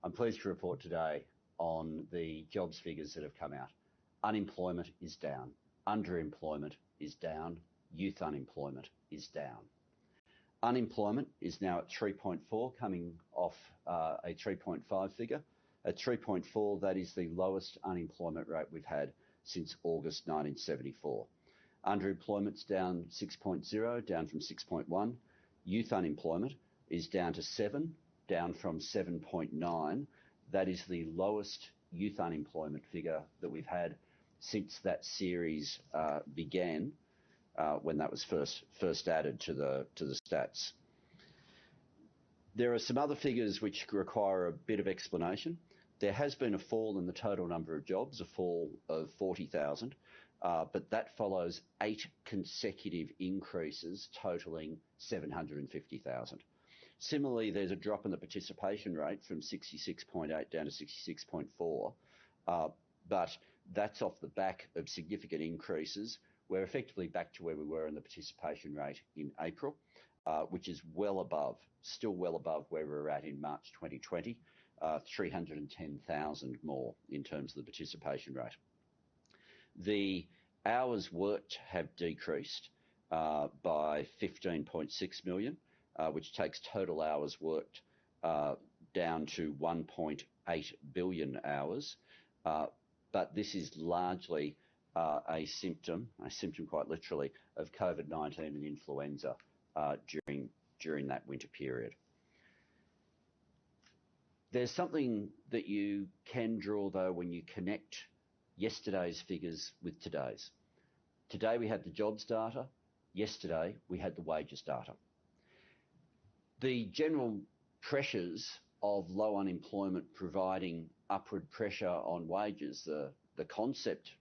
I'm pleased to report today on the jobs figures that have come out. Unemployment is down. Underemployment is down. Youth unemployment is down. Unemployment is now at 3.4, coming off a 3.5 figure. At 3.4, that is the lowest unemployment rate we've had since August 1974. Underemployment's down 6.0, down from 6.1. Youth unemployment is down to 7, down from 7.9. That is the lowest youth unemployment figure that we've had since that series began, when that was first added to the stats. There are some other figures which require a bit of explanation. There has been a fall in the total number of jobs, a fall of 40,000, but that follows 8 consecutive increases totaling 750,000. Similarly, there's a drop in the participation rate from 66.8 down to 66.4, but that's off the back of significant increases. We're effectively back to where we were in the participation rate in April, which is still well above where we were at in March 2020, 310,000 more in terms of the participation rate. The hours worked have decreased by 15.6 million, which takes total hours worked down to 1.8 billion hours. But this is largely a symptom quite literally, of COVID-19 and influenza during that winter period. There's something that you can draw, though, when you connect yesterday's figures with today's. Today we had the jobs data. Yesterday we had the wages data. The general pressures of low unemployment providing upward pressure on wages, the concept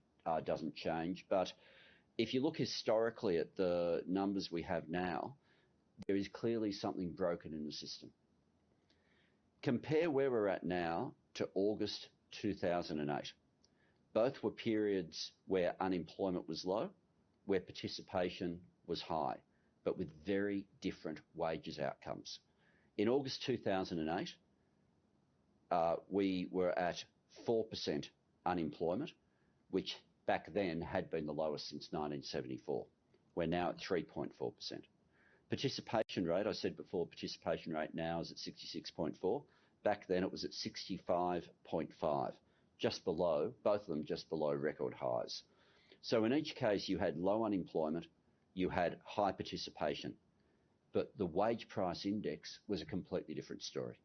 doesn't change, but if you look historically at the numbers we have now, there is clearly something broken in the system. Compare where we're at now to August 2008. Both were periods where unemployment was low, where participation was high, but with very different wages outcomes. In August 2008, we were at 4% unemployment, which back then had been the lowest since 1974. We're now at 3.4%. Participation rate, I said before, participation rate now is at 66.4. Back then it was at 65.5, just below, both of them just below record highs. So in each case you had low unemployment, you had high participation, but the wage price index was a completely different story.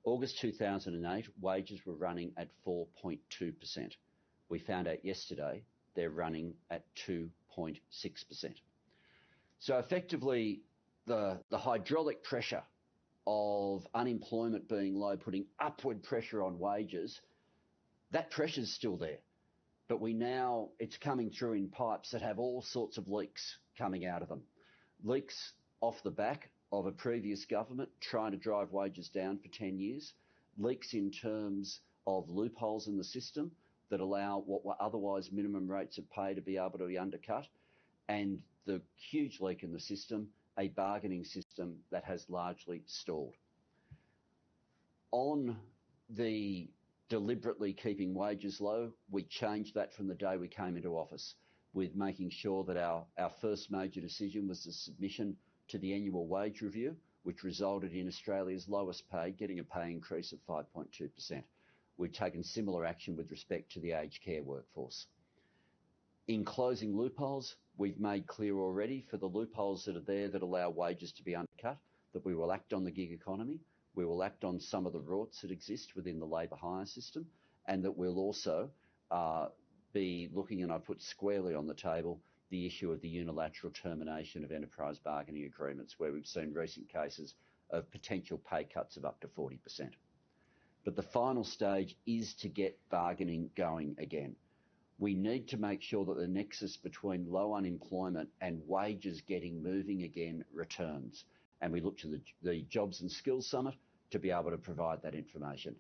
August 2008, wages were running at 4.2%. We found out yesterday they're running at 2.6%. So effectively, the hydraulic pressure of unemployment being low, putting upward pressure on wages, that pressure's still there. But it's coming through in pipes that have all sorts of leaks coming out of them. Leaks off the back of a previous government trying to drive wages down for 10 years. Leaks in terms of loopholes in the system that allow what were otherwise minimum rates of pay to be able to be undercut. And the huge leak in the system, a bargaining system that has largely stalled. On the deliberately keeping wages low, we changed that from the day we came into office, with making sure that our first major decision was the submission to the annual wage review, which resulted in Australia's lowest paid getting a pay increase of 5.2%. We've taken similar action with respect to the aged care workforce. In closing loopholes, we've made clear already for the loopholes that are there that allow wages to be undercut, that we will act on the gig economy, we will act on some of the rorts that exist within the labour hire system, and that we'll also be looking, and I put squarely on the table, the issue of the unilateral termination of enterprise bargaining agreements, where we've seen recent cases of potential pay cuts of up to 40%. But the final stage is to get bargaining going again. We need to make sure that the nexus between low unemployment and wages getting moving again returns. And we look to the Jobs and Skills Summit to be able to provide that information.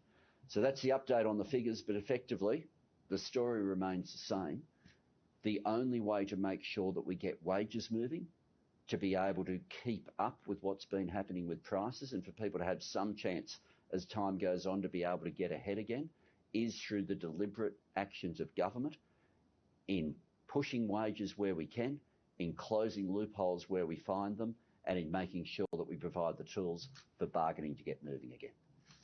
So that's the update on the figures, but effectively, the story remains the same. The only way to make sure that we get wages moving, to be able to keep up with what's been happening with prices, and for people to have some chance as time goes on to be able to get ahead again is through the deliberate actions of government in pushing wages where we can, in closing loopholes where we find them, and in making sure that we provide the tools for bargaining to get moving again.